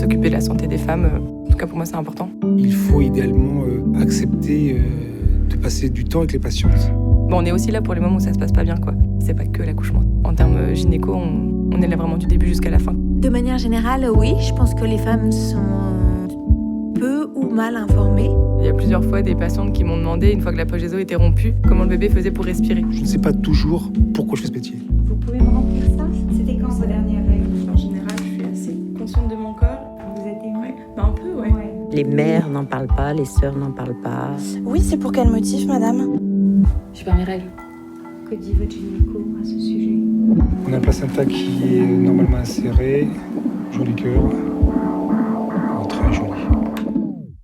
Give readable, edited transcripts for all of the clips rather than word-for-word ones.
s'occuper de la santé des femmes. En tout cas, pour moi, c'est important. Il faut idéalement accepter de passer du temps avec les patientes. Bon, on est aussi là pour les moments où ça se passe pas bien, quoi. C'est pas que l'accouchement. En termes gynéco, on est là vraiment du début jusqu'à la fin. De manière générale, oui, je pense que les femmes sont peu ou mal informées. Il y a plusieurs fois des patientes qui m'ont demandé, une fois que la poche des os était rompue, comment le bébé faisait pour respirer. Je ne sais pas toujours pourquoi je fais ce métier. Vous pouvez me remplir ça? C'était quand vos dernières règles? En général, je suis assez consciente de mon corps. Vous êtes émue? Un peu, ouais. Les mères n'en parlent pas, les sœurs n'en parlent pas. Oui, c'est pour quel motif, madame? Je perds mes règles. Que dit votre gynéco à ce sujet? On a un placenta qui est normalement inséré, joli cœur, très joli.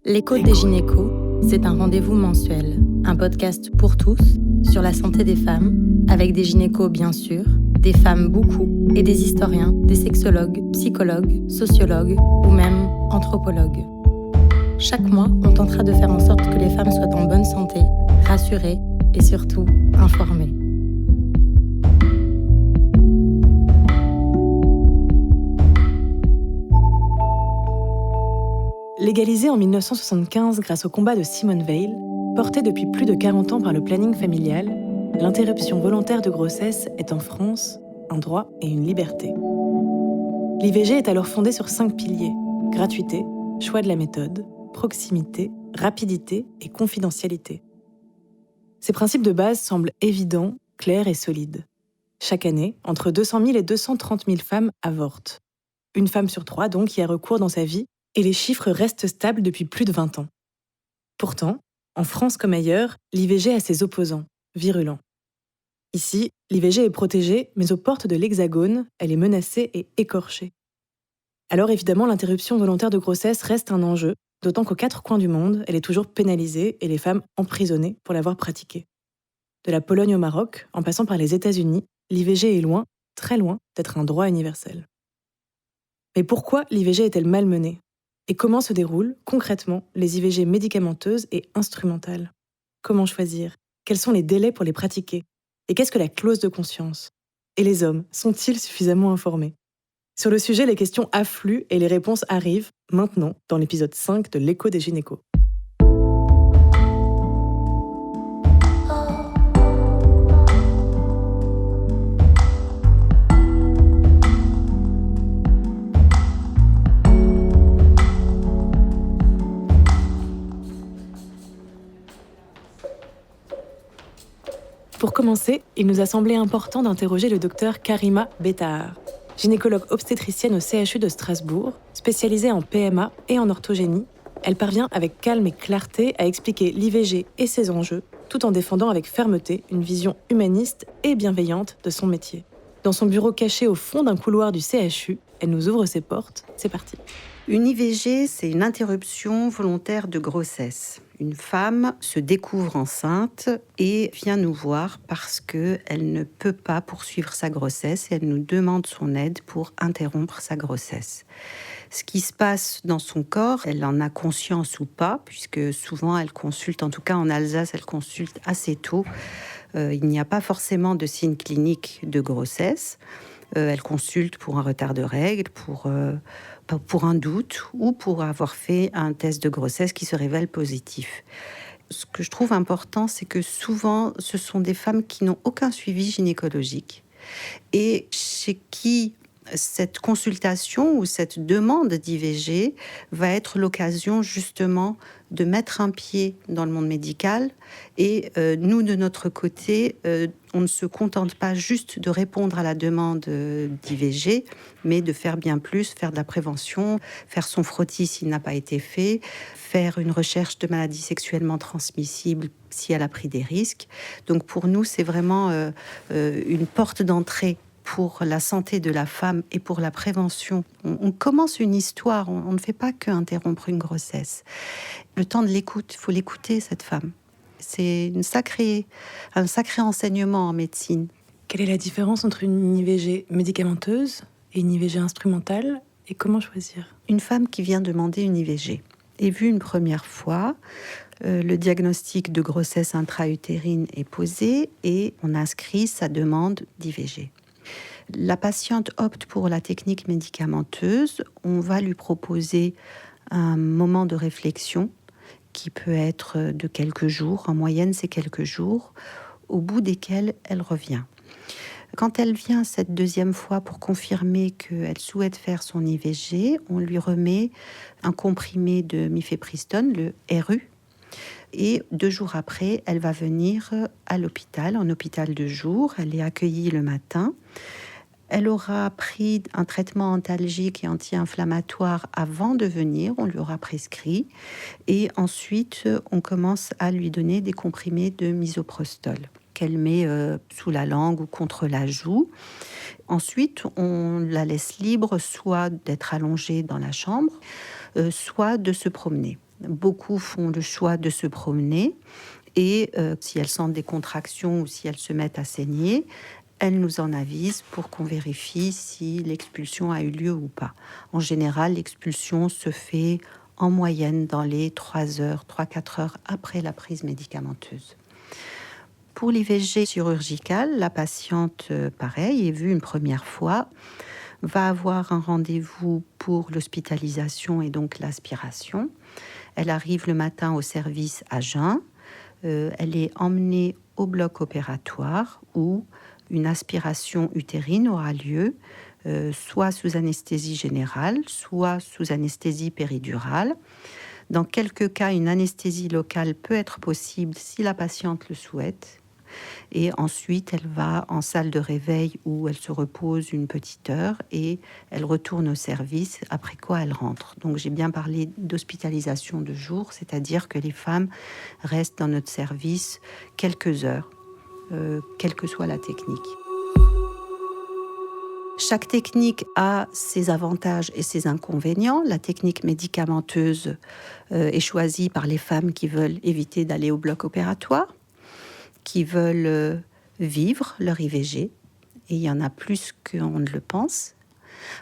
L'écho des gynécos, c'est un rendez-vous mensuel, un podcast pour tous sur la santé des femmes, avec des gynécos bien sûr, des femmes beaucoup, et des historiens, des sexologues, psychologues, sociologues ou même anthropologues. Chaque mois, on tentera de faire en sorte que les femmes soient en bonne santé, rassurées et surtout informées. Légalisée en 1975 grâce au combat de Simone Veil, portée depuis plus de 40 ans par le planning familial, l'interruption volontaire de grossesse est en France un droit et une liberté. L'IVG est alors fondée sur 5 piliers: gratuité, choix de la méthode, proximité, rapidité et confidentialité. Ces principes de base semblent évidents, clairs et solides. Chaque année, entre 200 000 et 230 000 femmes avortent. Une femme sur 3 donc y a recours dans sa vie, et les chiffres restent stables depuis plus de 20 ans. Pourtant, en France comme ailleurs, l'IVG a ses opposants, virulents. Ici, l'IVG est protégée, mais aux portes de l'Hexagone, elle est menacée et écorchée. Alors évidemment, l'interruption volontaire de grossesse reste un enjeu, d'autant qu'aux 4 coins du monde, elle est toujours pénalisée et les femmes emprisonnées pour l'avoir pratiquée. De la Pologne au Maroc, en passant par les États-Unis, l'IVG est loin, très loin, d'être un droit universel. Mais pourquoi l'IVG est-elle malmenée ? Et comment se déroulent, concrètement, les IVG médicamenteuses et instrumentales ? Comment choisir ? Quels sont les délais pour les pratiquer ? Et qu'est-ce que la clause de conscience ? Et les hommes, sont-ils suffisamment informés ? Sur le sujet, les questions affluent et les réponses arrivent, maintenant, dans l'épisode 5 de l'Écho des gynécos. Pour commencer, il nous a semblé important d'interroger le docteur Karima Bettahar, gynécologue obstétricienne au CHU de Strasbourg, spécialisée en PMA et en orthogénie. Elle parvient avec calme et clarté à expliquer l'IVG et ses enjeux, tout en défendant avec fermeté une vision humaniste et bienveillante de son métier. Dans son bureau caché au fond d'un couloir du CHU, elle nous ouvre ses portes. C'est parti. Une IVG, c'est une interruption volontaire de grossesse. Une femme se découvre enceinte et vient nous voir parce qu'elle ne peut pas poursuivre sa grossesse et elle nous demande son aide pour interrompre sa grossesse. Ce qui se passe dans son corps, elle en a conscience ou pas, puisque souvent elle consulte, en tout cas en Alsace, elle consulte assez tôt. Il n'y a pas forcément de signes cliniques de grossesse. Elle consulte pour un retard de règles, pour un doute ou pour avoir fait un test de grossesse qui se révèle positif. Ce que je trouve important, c'est que souvent, ce sont des femmes qui n'ont aucun suivi gynécologique et chez qui cette consultation ou cette demande d'IVG va être l'occasion justement de mettre un pied dans le monde médical. Et nous, de notre côté, on ne se contente pas juste de répondre à la demande d'IVG, mais de faire bien plus, faire de la prévention, faire son frottis s'il n'a pas été fait, faire une recherche de maladies sexuellement transmissibles si elle a pris des risques. Donc pour nous, c'est vraiment une porte d'entrée pour la santé de la femme et pour la prévention. On commence une histoire, on ne fait pas qu'interrompre une grossesse. Le temps de l'écoute, il faut l'écouter, cette femme. C'est un sacré enseignement en médecine. Quelle est la différence entre une IVG médicamenteuse et une IVG instrumentale et comment choisir ? Une femme qui vient demander une IVG est vue une première fois, le diagnostic de grossesse intra-utérine est posé et on inscrit sa demande d'IVG. La patiente opte pour la technique médicamenteuse. On va lui proposer un moment de réflexion qui peut être de quelques jours. En moyenne, c'est quelques jours, au bout desquels elle revient. Quand elle vient cette deuxième fois pour confirmer qu'elle souhaite faire son IVG, on lui remet un comprimé de mifepristone, le RU. Et 2 jours après, elle va venir à l'hôpital, en hôpital de jour. Elle est accueillie le matin. Elle aura pris un traitement antalgique et anti-inflammatoire avant de venir. On lui aura prescrit. Et ensuite, on commence à lui donner des comprimés de misoprostol qu'elle met sous la langue ou contre la joue. Ensuite, on la laisse libre soit d'être allongée dans la chambre, soit de se promener. Beaucoup font le choix de se promener et si elles sentent des contractions ou si elles se mettent à saigner, elles nous en avisent pour qu'on vérifie si l'expulsion a eu lieu ou pas. En général, l'expulsion se fait en moyenne dans les 3-4 heures après la prise médicamenteuse. Pour l'IVG chirurgicale, la patiente, pareil, est vue une première fois, va avoir un rendez-vous pour l'hospitalisation et donc l'aspiration. Elle arrive le matin au service à jeun. Elle est emmenée au bloc opératoire où une aspiration utérine aura lieu, soit sous anesthésie générale, soit sous anesthésie péridurale. Dans quelques cas, une anesthésie locale peut être possible si la patiente le souhaite. Et ensuite, elle va en salle de réveil où elle se repose une petite heure et elle retourne au service, après quoi elle rentre. Donc j'ai bien parlé d'hospitalisation de jour, c'est-à-dire que les femmes restent dans notre service quelques heures, quelle que soit la technique. Chaque technique a ses avantages et ses inconvénients. La technique médicamenteuse est choisie par les femmes qui veulent éviter d'aller au bloc opératoire, qui veulent vivre leur IVG, et il y en a plus qu'on ne le pense.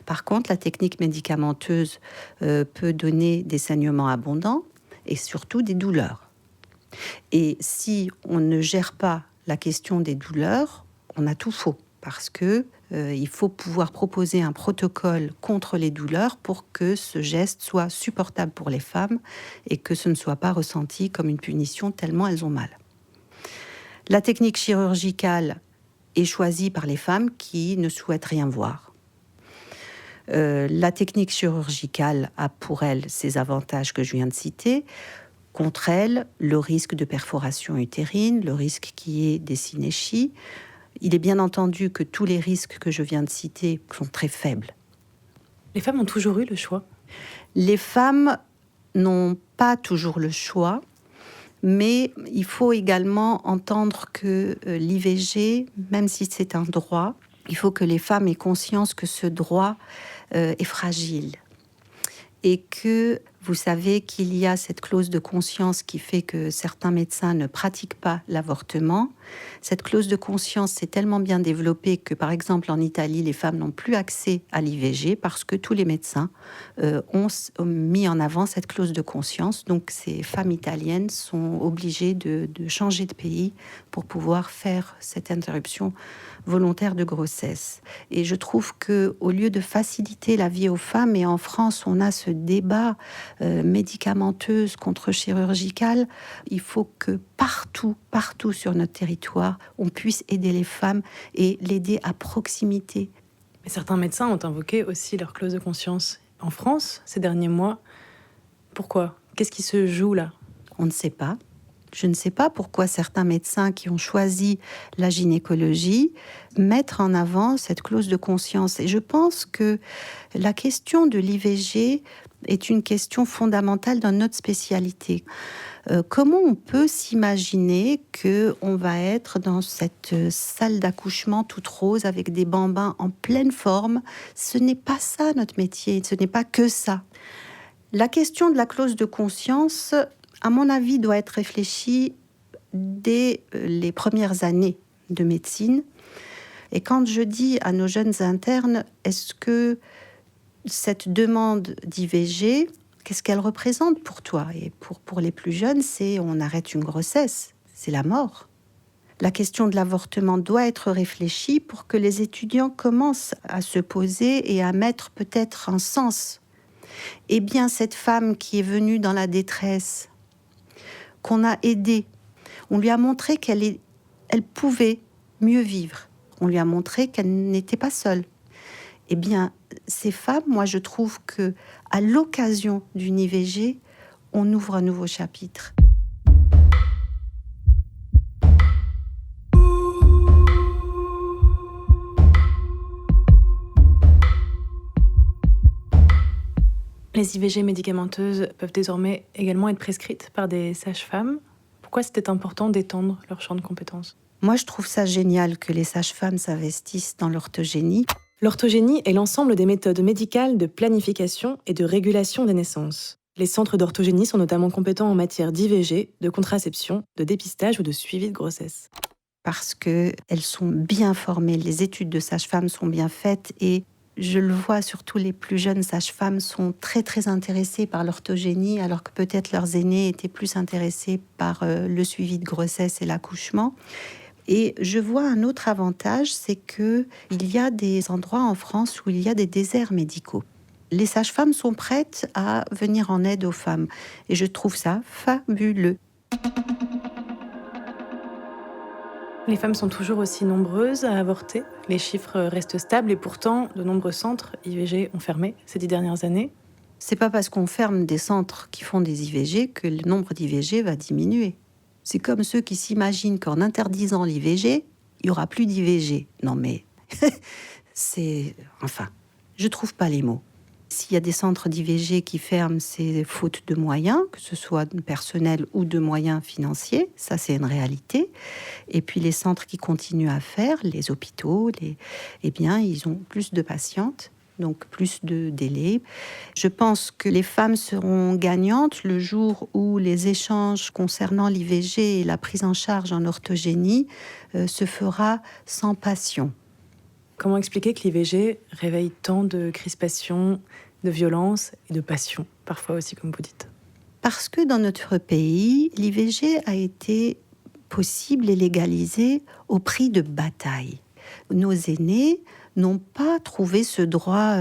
Par contre, la technique médicamenteuse peut donner des saignements abondants et surtout des douleurs. Et si on ne gère pas la question des douleurs, on a tout faux, parce que il faut pouvoir proposer un protocole contre les douleurs pour que ce geste soit supportable pour les femmes et que ce ne soit pas ressenti comme une punition tellement elles ont mal. La technique chirurgicale est choisie par les femmes qui ne souhaitent rien voir. La technique chirurgicale a pour elle ses avantages que je viens de citer. Contre elle, le risque de perforation utérine, le risque qui est des synéchies. Il est bien entendu que tous les risques que je viens de citer sont très faibles. Les femmes ont toujours eu le choix. Les femmes n'ont pas toujours le choix. Mais il faut également entendre que l'IVG, même si c'est un droit, il faut que les femmes aient conscience que ce droit est fragile. Et que vous savez qu'il y a cette clause de conscience qui fait que certains médecins ne pratiquent pas l'avortement. Cette clause de conscience s'est tellement bien développée que, par exemple, en Italie, les femmes n'ont plus accès à l'IVG parce que tous les médecins ont mis en avant cette clause de conscience. Donc, ces femmes italiennes sont obligées de changer de pays pour pouvoir faire cette interruption volontaire de grossesse. Et je trouve qu'au lieu de faciliter la vie aux femmes, et en France, on a ce débat médicamenteuse contre chirurgicale, il faut que partout sur notre territoire, on puisse aider les femmes et l'aider à proximité. Mais certains médecins ont invoqué aussi leur clause de conscience. En France, ces derniers mois, pourquoi ? Qu'est-ce qui se joue là ? On ne sait pas. Je ne sais pas pourquoi certains médecins qui ont choisi la gynécologie mettent en avant cette clause de conscience. Et je pense que la question de l'IVG est une question fondamentale dans notre spécialité. Comment on peut s'imaginer qu'on va être dans cette salle d'accouchement toute rose avec des bambins en pleine forme ? Ce n'est pas ça notre métier, ce n'est pas que ça. La question de la clause de conscience, à mon avis, doit être réfléchie dès les premières années de médecine. Et quand je dis à nos jeunes internes, est-ce que cette demande d'IVG, qu'est-ce qu'elle représente pour toi ? Et pour les plus jeunes, c'est on arrête une grossesse, c'est la mort. la question de l'avortement doit être réfléchie pour que les étudiants commencent à se poser et à mettre peut-être un sens. Eh bien, cette femme qui est venue dans la détresse, qu'on a aidée, on lui a montré qu'elle pouvait mieux vivre. On lui a montré qu'elle n'était pas seule. Eh bien, ces femmes, moi je trouve que à l'occasion d'une IVG, on ouvre un nouveau chapitre. Les IVG médicamenteuses peuvent désormais également être prescrites par des sages-femmes. Pourquoi c'était important d'étendre leur champ de compétences ? Moi, je trouve ça génial que les sages-femmes s'investissent dans l'orthogénie. L'orthogénie est l'ensemble des méthodes médicales de planification et de régulation des naissances. Les centres d'orthogénie sont notamment compétents en matière d'IVG, de contraception, de dépistage ou de suivi de grossesse. Parce qu'elles sont bien formées, les études de sages-femmes sont bien faites et je le vois, surtout les plus jeunes sages-femmes sont très très intéressées par l'orthogénie, alors que peut-être leurs aînés étaient plus intéressés par le suivi de grossesse et l'accouchement. Et je vois un autre avantage, c'est qu'il y a des endroits en France où il y a des déserts médicaux. Les sages-femmes sont prêtes à venir en aide aux femmes. Et je trouve ça fabuleux. Les femmes sont toujours aussi nombreuses à avorter. Les chiffres restent stables et pourtant, de nombreux centres IVG ont fermé ces 10 dernières années. C'est pas parce qu'on ferme des centres qui font des IVG que le nombre d'IVG va diminuer. C'est comme ceux qui s'imaginent qu'en interdisant l'IVG, il n'y aura plus d'IVG. Non mais, Enfin, je trouve pas les mots. S'il y a des centres d'IVG qui ferment, c'est faute de moyens, que ce soit personnels ou de moyens financiers. Ça, c'est une réalité. Et puis les centres qui continuent à faire, les hôpitaux, eh bien, ils ont plus de patientes, donc plus de délais. Je pense que les femmes seront gagnantes le jour où les échanges concernant l'IVG et la prise en charge en orthogénie se fera sans passion. Comment expliquer que l'IVG réveille tant de crispation, de violence et de passion, parfois aussi, comme vous dites ? Parce que dans notre pays, l'IVG a été possible et légalisé au prix de batailles. Nos aînés n'ont pas trouvé ce droit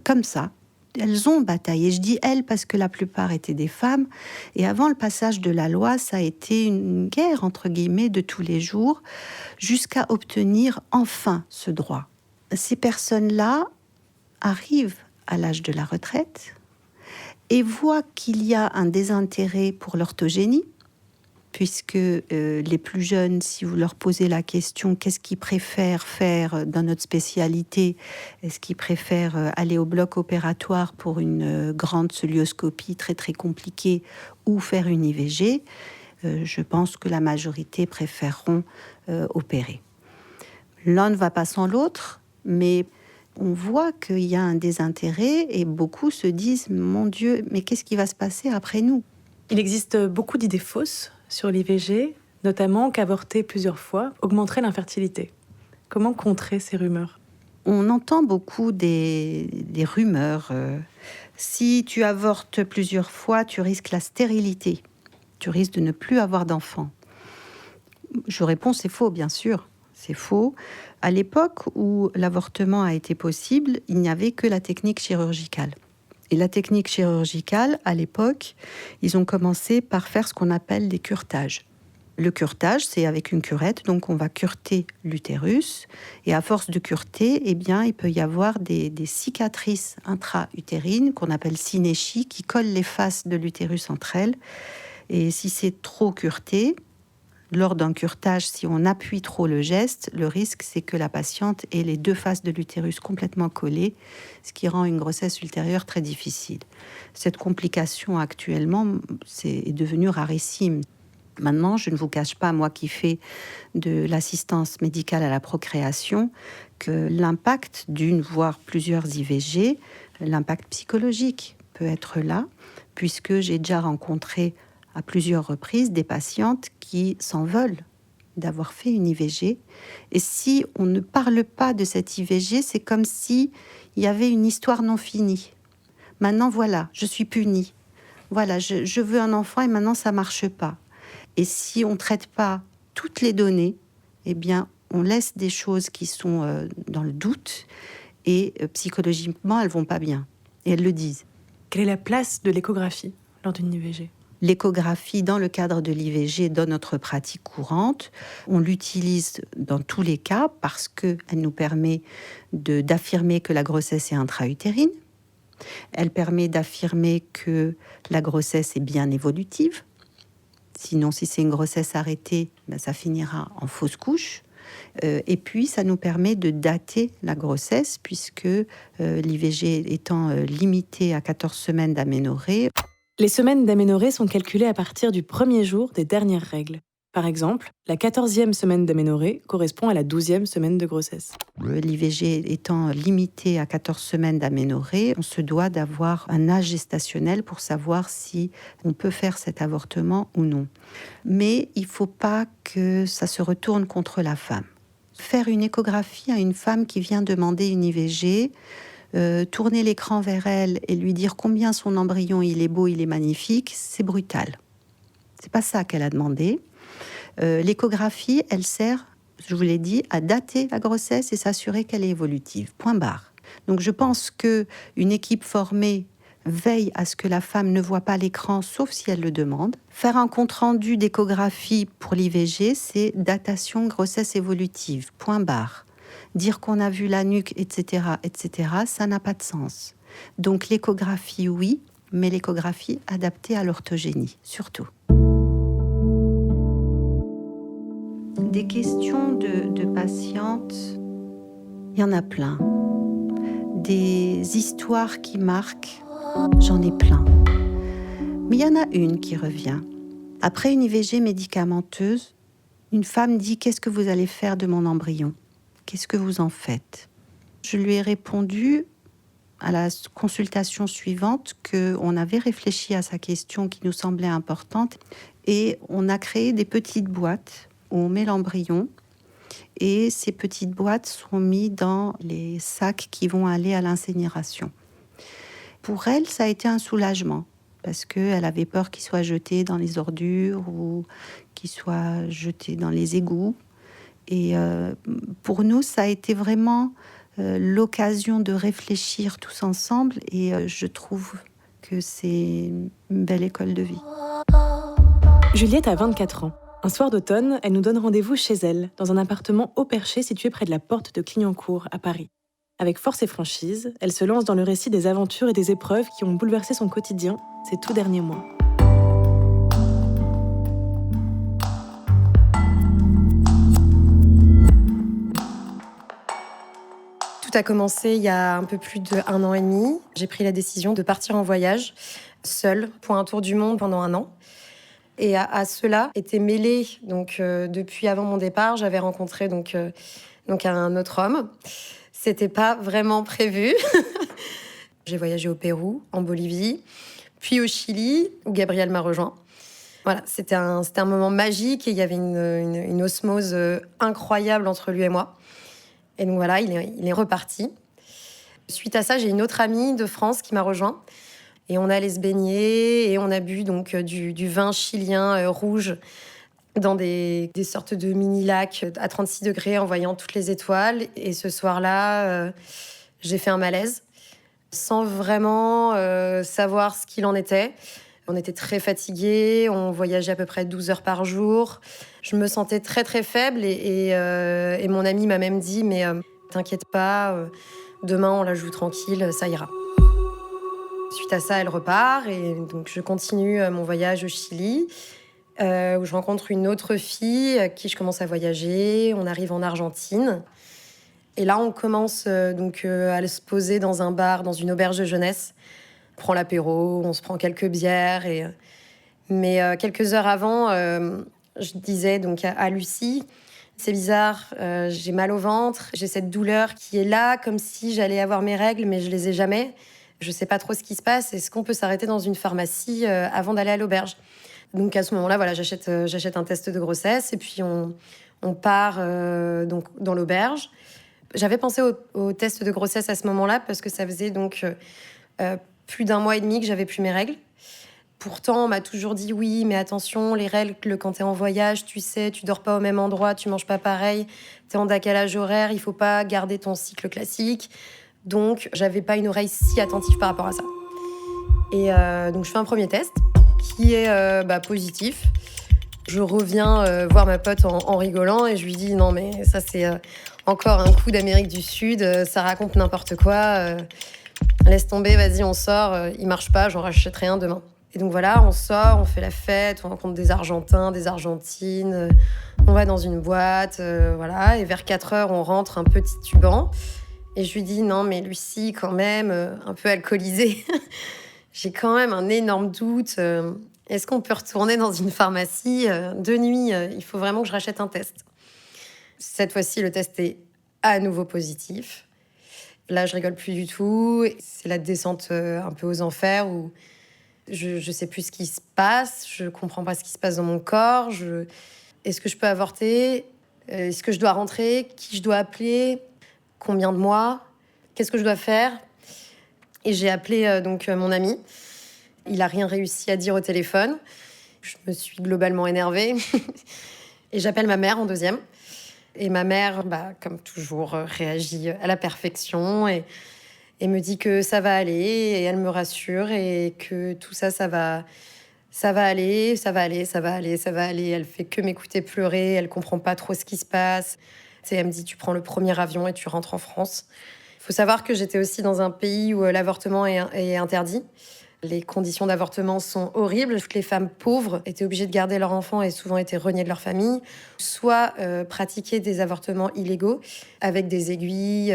comme ça. Elles ont bataillé. Je dis elles parce que la plupart étaient des femmes. Et avant le passage de la loi, ça a été une guerre, entre guillemets, de tous les jours, jusqu'à obtenir enfin ce droit. Ces personnes-là arrivent à l'âge de la retraite et voient qu'il y a un désintérêt pour l'orthogénie, puisque les plus jeunes, si vous leur posez la question qu'est-ce qu'ils préfèrent faire dans notre spécialité, est-ce qu'ils préfèrent aller au bloc opératoire pour une grande cœlioscopie très très compliquée ou faire une IVG, je pense que la majorité préféreront opérer. L'un ne va pas sans l'autre, mais on voit qu'il y a un désintérêt et beaucoup se disent « Mon Dieu, mais qu'est-ce qui va se passer après nous ?» Il existe beaucoup d'idées fausses sur l'IVG, notamment qu'avorter plusieurs fois augmenterait l'infertilité. Comment contrer ces rumeurs ? On entend beaucoup des rumeurs. Si tu avortes plusieurs fois, tu risques la stérilité. Tu risques de ne plus avoir d'enfants. Je réponds, c'est faux, bien sûr. C'est faux. À l'époque où l'avortement a été possible, il n'y avait que la technique chirurgicale. Et la technique chirurgicale, à l'époque, ils ont commencé par faire ce qu'on appelle des curetages. Le curetage, c'est avec une curette, donc on va cureter l'utérus. Et à force de cureter, eh bien, il peut y avoir des cicatrices intra-utérines qu'on appelle synéchies, qui collent les faces de l'utérus entre elles. Et si c'est trop cureté, lors d'un curetage, si on appuie trop le geste, le risque, c'est que la patiente ait les deux faces de l'utérus complètement collées, ce qui rend une grossesse ultérieure très difficile. Cette complication, actuellement, est devenue rarissime. Maintenant, je ne vous cache pas, moi qui fais de l'assistance médicale à la procréation, que l'impact d'une, voire plusieurs IVG, l'impact psychologique peut être là, puisque j'ai déjà rencontré à plusieurs reprises des patientes qui s'en veulent d'avoir fait une IVG. Et si on ne parle pas de cette IVG, c'est comme s'il y avait une histoire non finie. Maintenant, voilà, je suis punie. Voilà, je veux un enfant et maintenant, ça ne marche pas. Et si on ne traite pas toutes les données, eh bien, on laisse des choses qui sont dans le doute et psychologiquement, elles vont pas bien. Et elles le disent. Quelle est la place de l'échographie lors d'une IVG ? L'échographie, dans le cadre de l'IVG, dans notre pratique courante, on l'utilise dans tous les cas parce qu'elle nous permet d'affirmer que la grossesse est intra-utérine. Elle permet d'affirmer que la grossesse est bien évolutive. Sinon, si c'est une grossesse arrêtée, ça finira en fausse couche. Et puis, ça nous permet de dater la grossesse puisque l'IVG étant limitée à 14 semaines d'aménorrhée. Les semaines d'aménorrhée sont calculées à partir du premier jour des dernières règles. Par exemple, la 14e semaine d'aménorrhée correspond à la 12e semaine de grossesse. L'IVG étant limité à 14 semaines d'aménorrhée, on se doit d'avoir un âge gestationnel pour savoir si on peut faire cet avortement ou non. Mais il ne faut pas que ça se retourne contre la femme. Faire une échographie à une femme qui vient demander une IVG, tourner l'écran vers elle et lui dire combien son embryon il est beau, il est magnifique, c'est brutal. C'est pas ça qu'elle a demandé. L'échographie, elle sert, je vous l'ai dit, à dater la grossesse et s'assurer qu'elle est évolutive. Point barre. Donc je pense qu'une équipe formée veille à ce que la femme ne voit pas l'écran, sauf si elle le demande. Faire un compte-rendu d'échographie pour l'IVG, c'est datation grossesse évolutive. Point barre. Dire qu'on a vu la nuque, etc., ça n'a pas de sens. Donc l'échographie, oui, mais l'échographie adaptée à l'orthogénie, surtout. Des questions de patientes, il y en a plein. Des histoires qui marquent, j'en ai plein. Mais il y en a une qui revient. Après une IVG médicamenteuse, une femme dit « Qu'est-ce que vous allez faire de mon embryon ? Qu'est-ce que vous en faites ?» Je lui ai répondu à la consultation suivante qu'on avait réfléchi à sa question qui nous semblait importante et on a créé des petites boîtes où on met l'embryon et ces petites boîtes sont mises dans les sacs qui vont aller à l'incinération. Pour elle, ça a été un soulagement parce qu'elle avait peur qu'il soit jeté dans les ordures ou qu'il soit jeté dans les égouts. Et pour nous, ça a été vraiment l'occasion de réfléchir tous ensemble et je trouve que c'est une belle école de vie. Juliette a 24 ans. Un soir d'automne, elle nous donne rendez-vous chez elle, dans un appartement haut perché situé près de la porte de Clignancourt, à Paris. Avec force et franchise, elle se lance dans le récit des aventures et des épreuves qui ont bouleversé son quotidien ces tout derniers mois. Tout a commencé il y a un peu plus d'1 an et demi. J'ai pris la décision de partir en voyage, seule, pour un tour du monde pendant 1 an. Et à cela était mêlé, depuis avant mon départ, j'avais rencontré donc un autre homme. C'était pas vraiment prévu. J'ai voyagé au Pérou, en Bolivie, puis au Chili, où Gabriel m'a rejoint. Voilà, c'était un moment magique et il y avait une osmose incroyable entre lui et moi. Et donc voilà, il est reparti. Suite à ça, j'ai une autre amie de France qui m'a rejoint. Et on allait se baigner et on a bu donc du vin chilien rouge dans des sortes de mini-lacs à 36 degrés en voyant toutes les étoiles. Et ce soir-là, j'ai fait un malaise sans vraiment savoir ce qu'il en était. On était très fatigués, on voyageait à peu près 12 heures par jour. Je me sentais très très faible et mon ami m'a même dit « mais t'inquiète pas, demain on la joue tranquille, ça ira ». Suite à ça, elle repart et donc je continue mon voyage au Chili où je rencontre une autre fille avec qui je commence à voyager. On arrive en Argentine et là, on commence à se poser dans un bar, dans une auberge de jeunesse. On prend l'apéro, on se prend quelques bières. Mais quelques heures avant, je disais donc à Lucie, c'est bizarre, j'ai mal au ventre, j'ai cette douleur qui est là, comme si j'allais avoir mes règles, mais je les ai jamais. Je sais pas trop ce qui se passe. Est-ce qu'on peut s'arrêter dans une pharmacie avant d'aller à l'auberge ? Donc à ce moment-là, voilà, j'achète un test de grossesse et puis on part donc dans l'auberge. J'avais pensé au test de grossesse à ce moment-là parce que ça faisait donc plus d'1 mois et demi que j'avais plus mes règles. Pourtant, on m'a toujours dit oui, mais attention, les règles, quand t'es en voyage, tu sais, tu dors pas au même endroit, tu manges pas pareil, t'es en décalage horaire, il faut pas garder ton cycle classique. Donc, j'avais pas une oreille si attentive par rapport à ça. Et donc, je fais un premier test qui est positif. Je reviens voir ma pote en rigolant et je lui dis non, mais ça, c'est encore un coup d'Amérique du Sud, ça raconte n'importe quoi. Laisse tomber, vas-y, on sort, il marche pas, j'en rachèterai un demain. Et donc voilà, on sort, on fait la fête, on rencontre des Argentins, des Argentines, on va dans une boîte, voilà. Et vers 4h, on rentre un peu titubant. Et je lui dis, non, mais Lucie, quand même, un peu alcoolisée, j'ai quand même un énorme doute. Est-ce qu'on peut retourner dans une pharmacie de nuit il faut vraiment que je rachète un test. Cette fois-ci, le test est à nouveau positif. Là, je rigole plus du tout. C'est la descente un peu aux enfers où je sais plus ce qui se passe. Je comprends pas ce qui se passe dans mon corps. Est-ce que je peux avorter ? Est-ce que je dois rentrer ? Qui je dois appeler ? Combien de mois ? Qu'est-ce que je dois faire ? Et j'ai appelé donc mon ami. Il a rien réussi à dire au téléphone. Je me suis globalement énervée. Et j'appelle ma mère en deuxième. Et ma mère, comme toujours, réagit à la perfection et me dit que ça va aller. Et elle me rassure et que tout ça, ça va aller, ça va aller, ça va aller, ça va aller. Elle fait que m'écouter pleurer. Elle comprend pas trop ce qui se passe. Elle me dit, tu prends le premier avion et tu rentres en France. Il faut savoir que j'étais aussi dans un pays où l'avortement est interdit. Les conditions d'avortement sont horribles. Toutes les femmes pauvres étaient obligées de garder leur enfant et souvent étaient reniées de leur famille, soit pratiquer des avortements illégaux avec des aiguilles,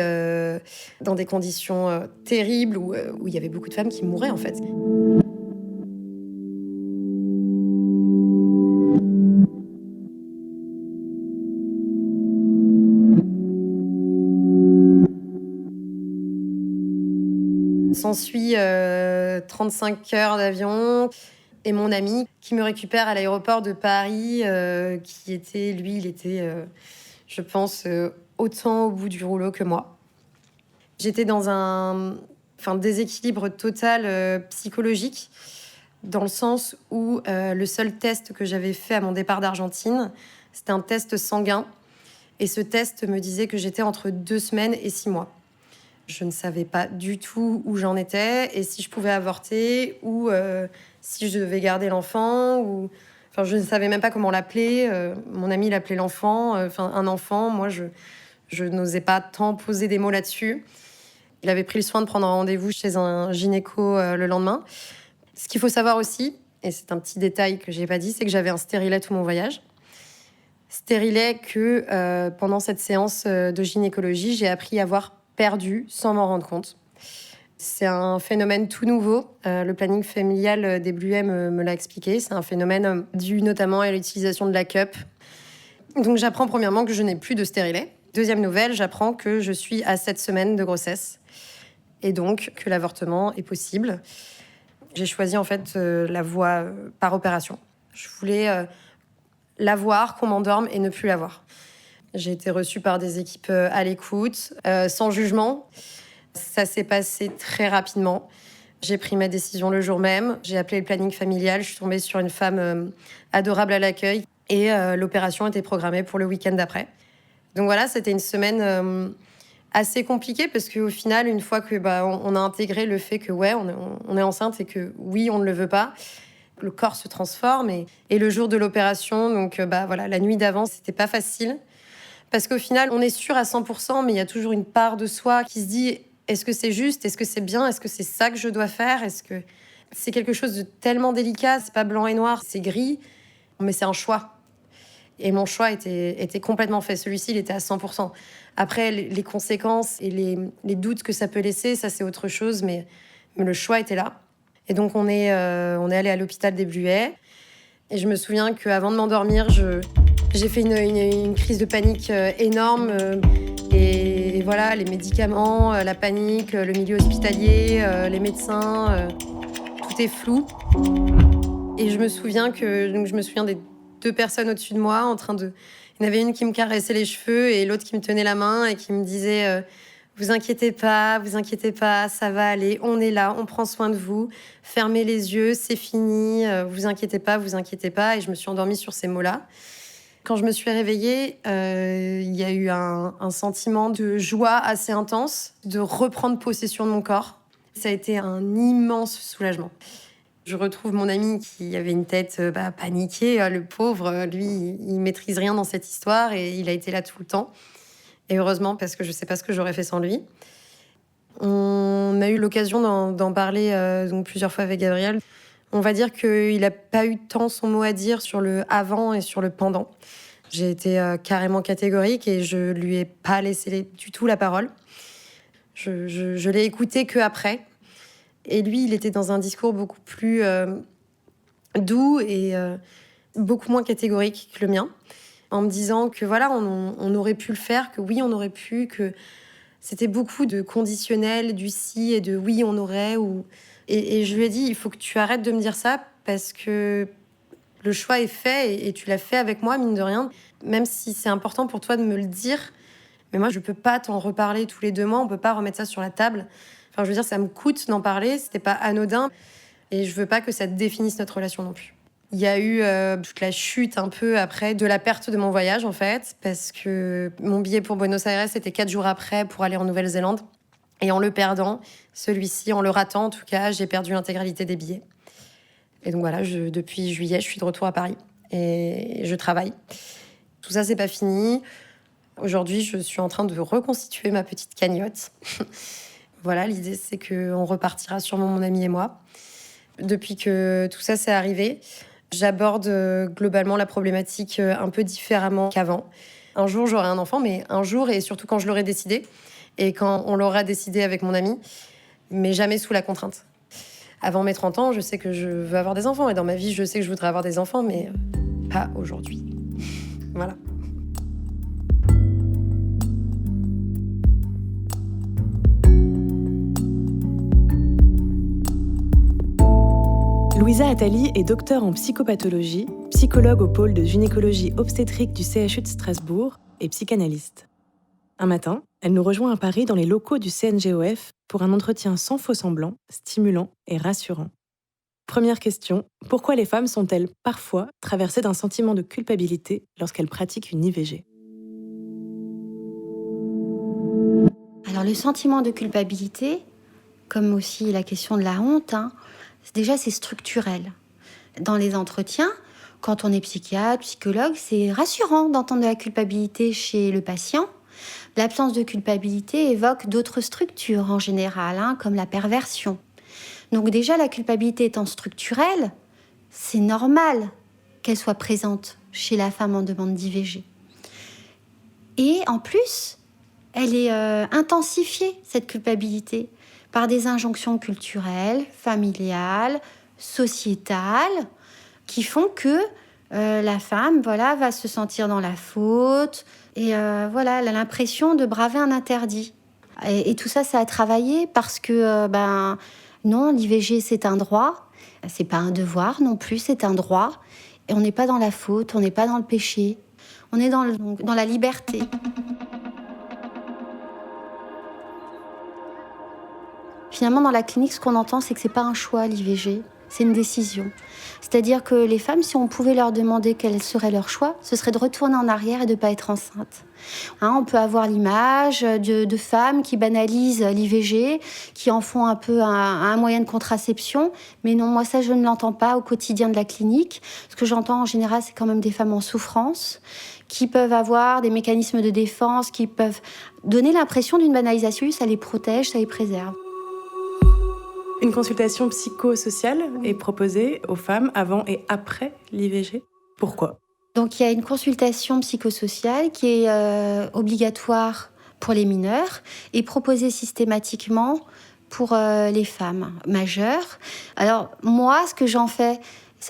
dans des conditions terribles où il y avait beaucoup de femmes qui mouraient en fait. S'ensuit 35 heures d'avion et mon ami qui me récupère à l'aéroport de Paris, qui était, lui, il était, je pense, autant au bout du rouleau que moi. J'étais dans un déséquilibre total psychologique, dans le sens où le seul test que j'avais fait à mon départ d'Argentine, c'était un test sanguin. Et ce test me disait que j'étais entre 2 semaines et 6 mois. Je ne savais pas du tout où j'en étais et si je pouvais avorter ou si je devais garder l'enfant. Je ne savais même pas comment l'appeler. Mon ami l'appelait l'enfant. Un enfant, moi, je n'osais pas tant poser des mots là-dessus. Il avait pris le soin de prendre un rendez-vous chez un gynéco le lendemain. Ce qu'il faut savoir aussi, et c'est un petit détail que je n'ai pas dit, c'est que j'avais un stérilet tout mon voyage. Stérilet que pendant cette séance de gynécologie, j'ai appris à avoir perdu sans m'en rendre compte. C'est un phénomène tout nouveau. Le planning familial des Bluets me l'a expliqué. C'est un phénomène dû notamment à l'utilisation de la cup. Donc j'apprends premièrement que je n'ai plus de stérilet. Deuxième nouvelle, j'apprends que je suis à 7 semaines de grossesse et donc que l'avortement est possible. J'ai choisi en fait la voie par opération. Je voulais l'avoir, qu'on m'endorme et ne plus l'avoir. J'ai été reçue par des équipes à l'écoute, sans jugement. Ça s'est passé très rapidement. J'ai pris ma décision le jour même. J'ai appelé le planning familial. Je suis tombée sur une femme adorable à l'accueil. Et l'opération était programmée pour le week-end d'après. Donc voilà, c'était une semaine assez compliquée parce qu'au final, une fois que on a intégré le fait que on est enceinte et que oui, on ne le veut pas, le corps se transforme. Et le jour de l'opération, donc la nuit d'avant, c'était pas facile. Parce qu'au final, on est sûr à 100%, mais il y a toujours une part de soi qui se dit « Est-ce que c'est juste ? Est-ce que c'est bien ? Est-ce que c'est ça que je dois faire ? Est-ce que c'est quelque chose de tellement délicat ? C'est pas blanc et noir, c'est gris, mais c'est un choix. » Et mon choix était complètement fait. Celui-ci, il était à 100%. Après, les conséquences et les doutes que ça peut laisser, ça, c'est autre chose, mais le choix était là. Et donc, on est allé à l'hôpital des Bluets. Et je me souviens qu'avant de m'endormir, j'ai fait une crise de panique énorme. Et voilà, les médicaments, la panique, le milieu hospitalier, les médecins, tout est flou. Et je me souviens des 2 personnes au-dessus de moi Il y en avait une qui me caressait les cheveux et l'autre qui me tenait la main et qui me disait Vous inquiétez pas, ça va aller, on est là, on prend soin de vous. Fermez les yeux, c'est fini, vous inquiétez pas. Et je me suis endormie sur ces mots-là. Quand je me suis réveillée, il y a eu un sentiment de joie assez intense, de reprendre possession de mon corps. Ça a été un immense soulagement. Je retrouve mon ami qui avait une tête paniquée. Le pauvre, lui, il maîtrise rien dans cette histoire et il a été là tout le temps. Et heureusement, parce que je sais pas ce que j'aurais fait sans lui. On a eu l'occasion d'en parler donc plusieurs fois avec Gabriel. On va dire qu'il n'a pas eu tant son mot à dire sur le avant et sur le pendant. J'ai été carrément catégorique et je lui ai pas laissé du tout la parole. Je l'ai écouté qu'après. Et lui, il était dans un discours beaucoup plus doux et beaucoup moins catégorique que le mien, en me disant que voilà, on aurait pu le faire, que oui, on aurait pu, que c'était beaucoup de conditionnel, du si et de oui, on aurait. Et je lui ai dit, il faut que tu arrêtes de me dire ça parce que le choix est fait et tu l'as fait avec moi, mine de rien. Même si c'est important pour toi de me le dire, mais moi, je peux pas t'en reparler tous les 2 mois, on peut pas remettre ça sur la table. Enfin, je veux dire, ça me coûte d'en parler, c'était pas anodin. Et je veux pas que ça définisse notre relation non plus. Il y a eu toute la chute un peu après de la perte de mon voyage, en fait, parce que mon billet pour Buenos Aires, c'était 4 jours après pour aller en Nouvelle-Zélande. Et en le perdant, celui-ci, en le ratant en tout cas, j'ai perdu l'intégralité des billets. Et donc voilà, depuis juillet, je suis de retour à Paris et je travaille. Tout ça, c'est pas fini. Aujourd'hui, je suis en train de reconstituer ma petite cagnotte. Voilà, l'idée, c'est qu'on repartira sûrement mon ami et moi. Depuis que tout ça s'est arrivé, j'aborde globalement la problématique un peu différemment qu'avant. Un jour, j'aurai un enfant, mais un jour, et surtout quand je l'aurai décidé, et quand on l'aura décidé avec mon ami, mais jamais sous la contrainte. Avant mes 30 ans, je sais que je veux avoir des enfants, et dans ma vie, je sais que je voudrais avoir des enfants, mais pas aujourd'hui. Voilà. Louisa Attali est docteure en psychopathologie, psychologue au pôle de gynécologie obstétrique du CHU de Strasbourg et psychanalyste. Un matin, elle nous rejoint à Paris dans les locaux du CNGOF pour un entretien sans faux-semblant, stimulant et rassurant. Première question, pourquoi les femmes sont-elles parfois traversées d'un sentiment de culpabilité lorsqu'elles pratiquent une IVG ? Alors le sentiment de culpabilité, comme aussi la question de la honte, c'est structurel. Dans les entretiens, quand on est psychiatre, psychologue, c'est rassurant d'entendre de la culpabilité chez le patient. L'absence de culpabilité évoque d'autres structures en général, comme la perversion. Donc déjà, la culpabilité étant structurelle, c'est normal qu'elle soit présente chez la femme en demande d'IVG. Et en plus, elle est intensifiée, cette culpabilité, par des injonctions culturelles, familiales, sociétales, qui font que la femme va se sentir dans la faute et elle a l'impression de braver un interdit. Et tout ça, ça a travaillé parce que non, l'IVG, c'est un droit, c'est pas un devoir non plus, c'est un droit. Et on n'est pas dans la faute, on n'est pas dans le péché, on est dans la liberté. Finalement, dans la clinique, ce qu'on entend, c'est que c'est pas un choix, l'IVG, c'est une décision. C'est-à-dire que les femmes, si on pouvait leur demander quel serait leur choix, ce serait de retourner en arrière et de pas être enceinte. On peut avoir l'image de femmes qui banalisent l'IVG, qui en font un peu un moyen de contraception. Mais non, moi, ça, je ne l'entends pas au quotidien de la clinique. Ce que j'entends en général, c'est quand même des femmes en souffrance, qui peuvent avoir des mécanismes de défense, qui peuvent donner l'impression d'une banalisation. Ça les protège, ça les préserve. Une consultation psychosociale est proposée aux femmes avant et après l'IVG. Pourquoi ? Donc il y a une consultation psychosociale qui est obligatoire pour les mineurs et proposée systématiquement pour les femmes majeures. Alors moi, ce que j'en fais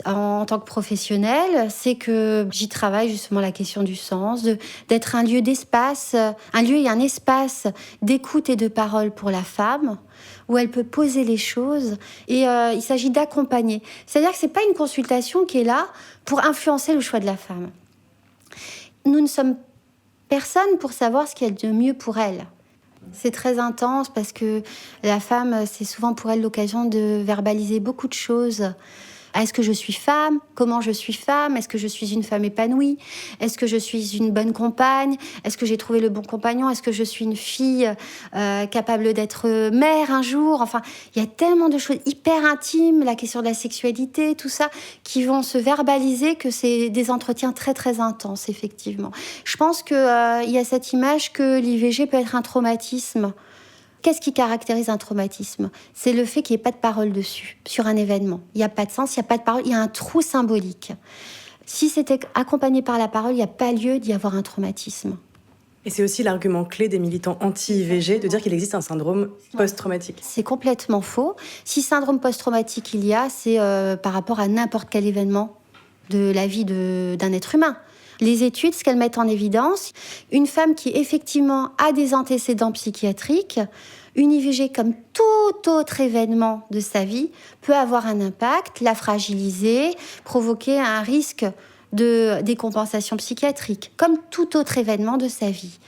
en tant que professionnelle, c'est que j'y travaille justement la question du sens, d'être un lieu d'espace, un lieu et un espace d'écoute et de parole pour la femme, où elle peut poser les choses et il s'agit d'accompagner. C'est-à-dire que c'est pas une consultation qui est là pour influencer le choix de la femme. Nous ne sommes personne pour savoir ce qu'il y a de mieux pour elle. C'est très intense parce que la femme, c'est souvent pour elle l'occasion de verbaliser beaucoup de choses. Est-ce que je suis femme ? Comment je suis femme ? Est-ce que je suis une femme épanouie ? Est-ce que je suis une bonne compagne ? Est-ce que j'ai trouvé le bon compagnon ? Est-ce que je suis une fille capable d'être mère un jour ? Enfin, il y a tellement de choses hyper intimes, la question de la sexualité, tout ça, qui vont se verbaliser que c'est des entretiens très, très intenses, effectivement. Je pense qu'il y a cette image que l'IVG peut être un traumatisme. Qu'est-ce qui caractérise un traumatisme ? C'est le fait qu'il n'y ait pas de parole dessus, sur un événement. Il n'y a pas de sens, il n'y a pas de parole, il y a un trou symbolique. Si c'était accompagné par la parole, il n'y a pas lieu d'y avoir un traumatisme. Et c'est aussi l'argument clé des militants anti-IVG de dire qu'il existe un syndrome post-traumatique. C'est complètement faux. Si syndrome post-traumatique il y a, c'est par rapport à n'importe quel événement de la vie d'un être humain. Les études, ce qu'elles mettent en évidence, une femme qui effectivement a des antécédents psychiatriques, une IVG comme tout autre événement de sa vie peut avoir un impact, la fragiliser, provoquer un risque de décompensation psychiatrique, comme tout autre événement de sa vie.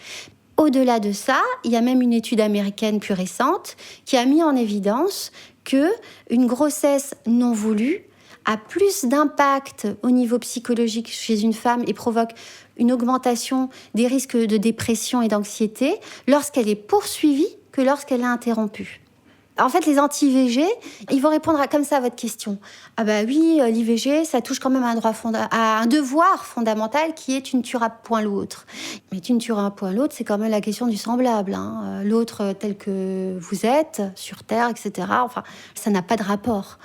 Au-delà de ça, il y a même une étude américaine plus récente qui a mis en évidence qu'une grossesse non voulue a plus d'impact au niveau psychologique chez une femme et provoque une augmentation des risques de dépression et d'anxiété lorsqu'elle est poursuivie que lorsqu'elle est interrompue. En fait, les anti-IVG, ils vont répondre comme ça à votre question. Ah bah oui, l'IVG, ça touche quand même à un devoir fondamental qui est tu ne tueras point l'autre. Mais tu ne tueras point l'autre, c'est quand même la question du semblable. Hein. L'autre tel que vous êtes, sur Terre, etc. Enfin, ça n'a pas de rapport.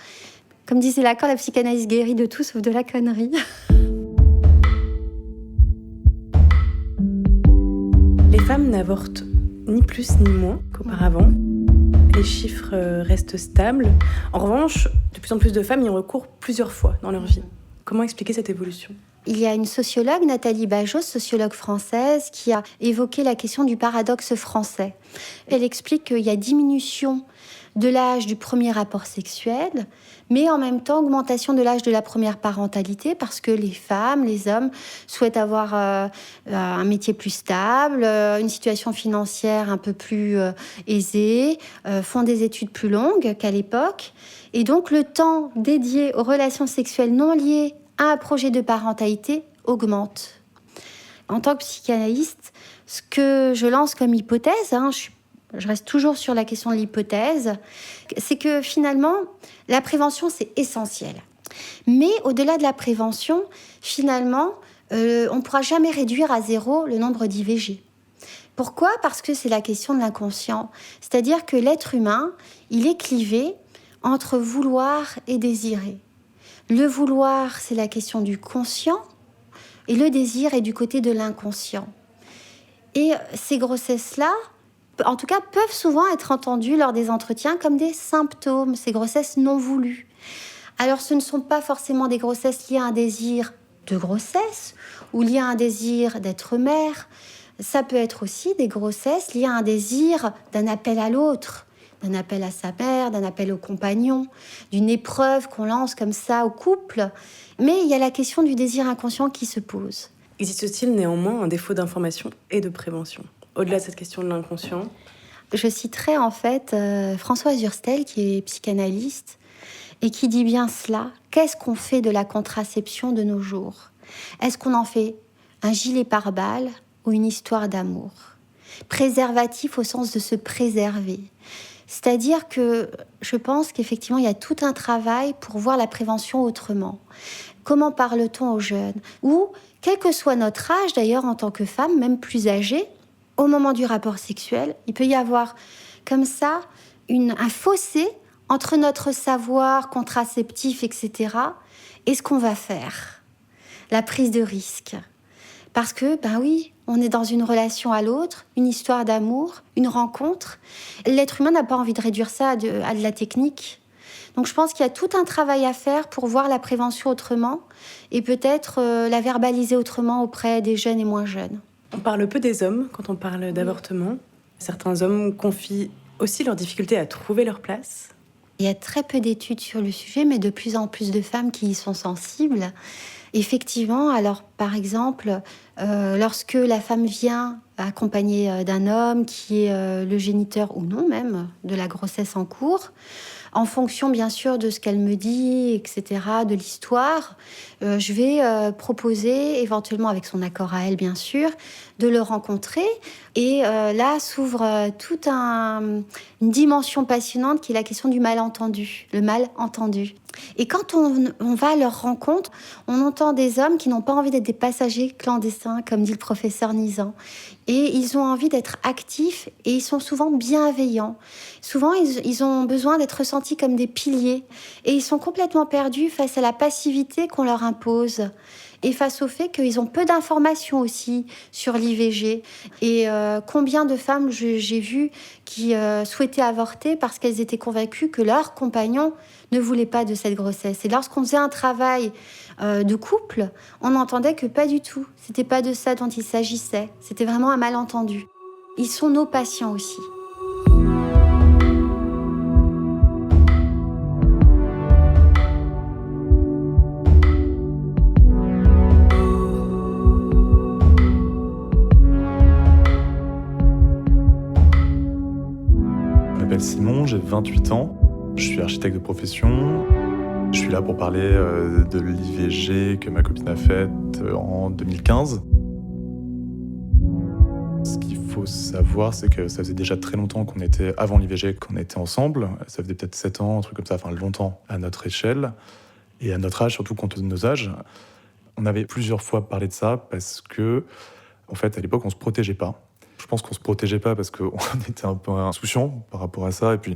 Comme disait Lacan, la psychanalyse guérit de tout sauf de la connerie. Les femmes n'avortent ni plus ni moins qu'auparavant. Les chiffres restent stables. En revanche, de plus en plus de femmes y ont recours plusieurs fois dans leur vie. Comment expliquer cette évolution ? Il y a une sociologue, Nathalie Bajos, sociologue française, qui a évoqué la question du paradoxe français. Elle explique qu'il y a diminution de l'âge du premier rapport sexuel, mais en même temps augmentation de l'âge de la première parentalité parce que les femmes, les hommes souhaitent avoir un métier plus stable, une situation financière un peu plus aisée, font des études plus longues qu'à l'époque. Et donc le temps dédié aux relations sexuelles non liées à un projet de parentalité augmente. En tant que psychanalyste, ce que je lance comme hypothèse, je reste toujours sur la question de l'hypothèse, c'est que finalement, la prévention, c'est essentiel. Mais au-delà de la prévention, finalement, on ne pourra jamais réduire à 0 le nombre d'IVG. Pourquoi ? Parce que c'est la question de l'inconscient. C'est-à-dire que l'être humain, il est clivé entre vouloir et désirer. Le vouloir, c'est la question du conscient, et le désir est du côté de l'inconscient. Et ces grossesses-là, en tout cas, peuvent souvent être entendues lors des entretiens comme des symptômes, ces grossesses non voulues. Alors, ce ne sont pas forcément des grossesses liées à un désir de grossesse ou liées à un désir d'être mère. Ça peut être aussi des grossesses liées à un désir d'un appel à l'autre, d'un appel à sa mère, d'un appel au compagnon, d'une épreuve qu'on lance comme ça au couple. Mais il y a la question du désir inconscient qui se pose. Existe-t-il néanmoins un défaut d'information et de prévention ? Au-delà de cette question de l'inconscient. Je citerai en fait Françoise Hurstel, qui est psychanalyste, et qui dit bien cela. Qu'est-ce qu'on fait de la contraception de nos jours ? Est-ce qu'on en fait un gilet pare-balles ou une histoire d'amour ? Préservatif au sens de se préserver. C'est-à-dire que je pense qu'effectivement, il y a tout un travail pour voir la prévention autrement. Comment parle-t-on aux jeunes ? Ou, quel que soit notre âge, d'ailleurs, en tant que femme, même plus âgée, au moment du rapport sexuel, il peut y avoir comme ça un fossé entre notre savoir contraceptif, etc., et ce qu'on va faire. La prise de risque. Parce que, on est dans une relation à l'autre, une histoire d'amour, une rencontre. L'être humain n'a pas envie de réduire ça à de la technique. Donc je pense qu'il y a tout un travail à faire pour voir la prévention autrement et peut-être la verbaliser autrement auprès des jeunes et moins jeunes. On parle peu des hommes quand on parle d'avortement. Certains hommes confient aussi leur difficulté à trouver leur place. Il y a très peu d'études sur le sujet, mais de plus en plus de femmes qui y sont sensibles. Effectivement, alors par exemple, lorsque la femme vient accompagnée d'un homme qui est le géniteur ou non même de la grossesse en cours, en fonction bien sûr de ce qu'elle me dit, etc., de l'histoire, je vais proposer, éventuellement avec son accord à elle bien sûr, de le rencontrer. Et là s'ouvre toute une dimension passionnante qui est la question du malentendu, le malentendu. Et quand on va à leur rencontre, on entend des hommes qui n'ont pas envie d'être des passagers clandestins, comme dit le professeur Nizan. Et ils ont envie d'être actifs et ils sont souvent bienveillants. Souvent, ils ont besoin d'être ressentis comme des piliers. Et ils sont complètement perdus face à la passivité qu'on leur impose. Et face au fait qu'ils ont peu d'informations aussi sur l'IVG. Et combien de femmes j'ai vues qui souhaitaient avorter parce qu'elles étaient convaincues que leur compagnon ne voulait pas de cette grossesse. Et lorsqu'on faisait un travail de couple, on entendait que pas du tout. C'était pas de ça dont il s'agissait. C'était vraiment un malentendu. Ils sont nos patients aussi. Je m'appelle Simon, j'ai 28 ans. Je suis architecte de profession. Je suis là pour parler de l'IVG que ma copine a faite en 2015. Ce qu'il faut savoir, c'est que ça faisait déjà très longtemps qu'on était, avant l'IVG, qu'on était ensemble. Ça faisait peut-être 7 ans, un truc comme ça, enfin longtemps à notre échelle. Et à notre âge, surtout compte tenu de nos âges. On avait plusieurs fois parlé de ça parce que, en fait, à l'époque, on se protégeait pas. Je pense qu'on se protégeait pas parce qu'on était un peu insouciants par rapport à ça. Et puis,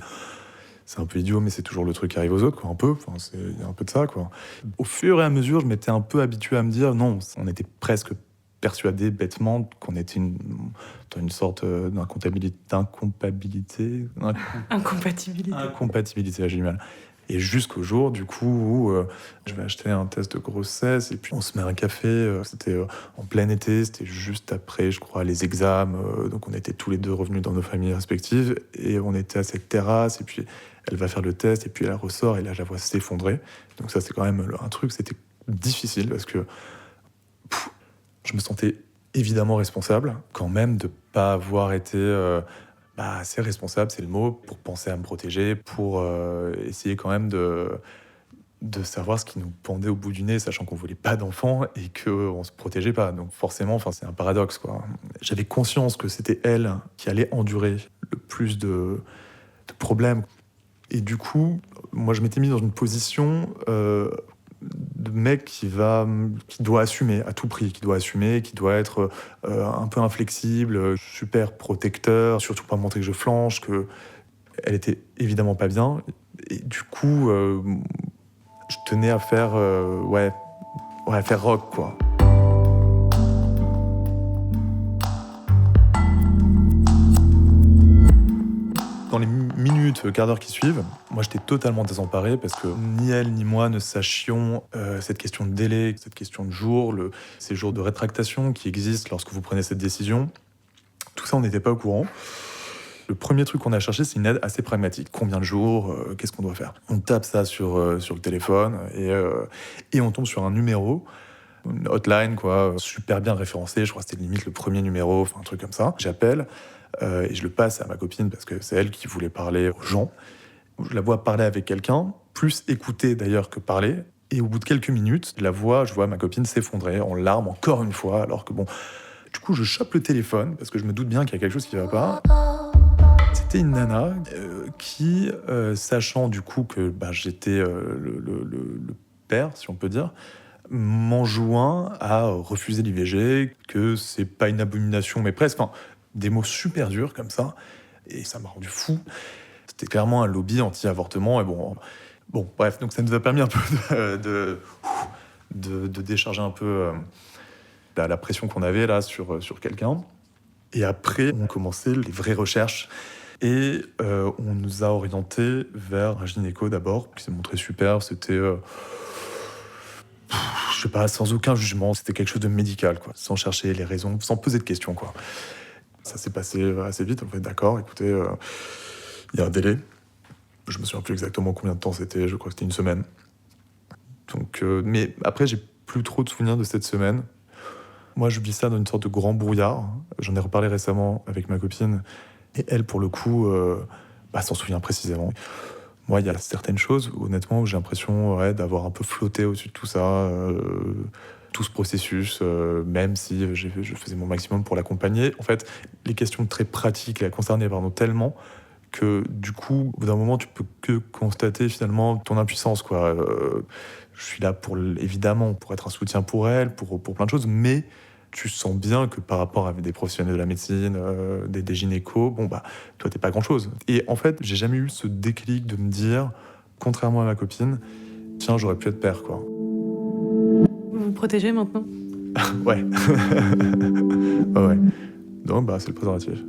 c'est un peu idiot, mais c'est toujours le truc qui arrive aux autres, quoi, un peu. Enfin, il y a un peu de ça, quoi. Au fur et à mesure, je m'étais un peu habitué à me dire, non, on était presque persuadé bêtement qu'on était dans une sorte d'incompatibilité, j'ai du mal. Et jusqu'au jour, du coup, où je vais acheter un test de grossesse et puis on se met un café. C'était en plein été, c'était juste après, je crois, les examens. Donc on était tous les deux revenus dans nos familles respectives et on était à cette terrasse et puis elle va faire le test et puis elle ressort et là, je la vois s'effondrer. Donc ça, c'est quand même un truc, c'était difficile parce que je me sentais évidemment responsable quand même de pas avoir été... assez responsable, c'est le mot, pour penser à me protéger, pour essayer quand même de savoir ce qui nous pendait au bout du nez, sachant qu'on voulait pas d'enfants et qu'on se protégeait pas. Donc forcément, c'est un paradoxe, quoi. J'avais conscience que c'était elle qui allait endurer le plus de problèmes. Et du coup, moi, je m'étais mis dans une position de mec qui doit assumer à tout prix, qui doit être un peu inflexible, super protecteur, surtout pas montrer que je flanche, que elle était évidemment pas bien. Et du coup, je tenais à faire, faire rock, quoi. Dans les minutes, quart d'heure qui suivent, moi j'étais totalement désemparé parce que ni elle ni moi ne sachions cette question de délai, cette question de jour, ces jours de rétractation qui existent lorsque vous prenez cette décision. Tout ça, on n'était pas au courant. Le premier truc qu'on a cherché, c'est une aide assez pragmatique. Combien de jours, qu'est-ce qu'on doit faire ? On tape ça sur le téléphone et on tombe sur un numéro, une hotline, quoi, super bien référencé. Je crois que c'était limite le premier numéro, enfin un truc comme ça. J'appelle. Et je le passe à ma copine parce que c'est elle qui voulait parler aux gens. Je la vois parler avec quelqu'un, plus écouter d'ailleurs que parler. Et au bout de quelques minutes, je vois ma copine s'effondrer en larmes encore une fois. Alors que du coup, je chope le téléphone parce que je me doute bien qu'il y a quelque chose qui va pas. C'était une nana qui, sachant du coup que j'étais le père, si on peut dire, m'enjoint à refuser l'IVG, que c'est pas une abomination, mais presque. Des mots super durs comme ça, et ça m'a rendu fou. C'était clairement un lobby anti-avortement, et bref, donc ça nous a permis un peu de décharger un peu la pression qu'on avait là sur quelqu'un. Et après, on commençait les vraies recherches, et on nous a orientés vers un gynéco d'abord, qui s'est montré super, c'était... je sais pas, sans aucun jugement, c'était quelque chose de médical, quoi, sans chercher les raisons, sans poser de questions, quoi. Ça s'est passé assez vite, on fait d'accord, écoutez, il y a un délai. Je me souviens plus exactement combien de temps c'était, je crois que c'était une semaine. Donc, mais après, j'ai plus trop de souvenirs de cette semaine. Moi, je vis ça dans une sorte de grand brouillard. J'en ai reparlé récemment avec ma copine. Et elle, pour le coup, s'en souvient précisément. Moi, il y a certaines choses, honnêtement, où j'ai l'impression d'avoir un peu flotté au-dessus de tout ça, tout ce processus, même si je faisais mon maximum pour l'accompagner. En fait, les questions très pratiques la concernaient tellement que, du coup, au bout d'un moment, tu peux que constater finalement ton impuissance, quoi. Je suis là évidemment, pour être un soutien pour elle, pour plein de choses, mais tu sens bien que par rapport à des professionnels de la médecine, des gynécos, toi, t'es pas grand-chose. Et en fait, j'ai jamais eu ce déclic de me dire, contrairement à ma copine, tiens, j'aurais pu être père, quoi. Vous vous protégez maintenant ? Ouais. Ouais. Donc, c'est le préservatif.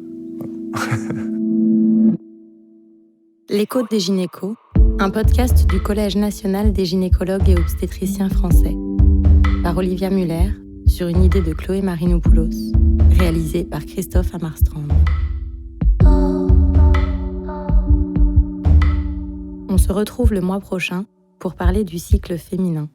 Les Côtes des gynécos, un podcast du Collège national des gynécologues et obstétriciens français, par Olivia Muller, sur une idée de Chloé Marinopoulos, réalisée par Christophe Amarstrand. On se retrouve le mois prochain pour parler du cycle féminin.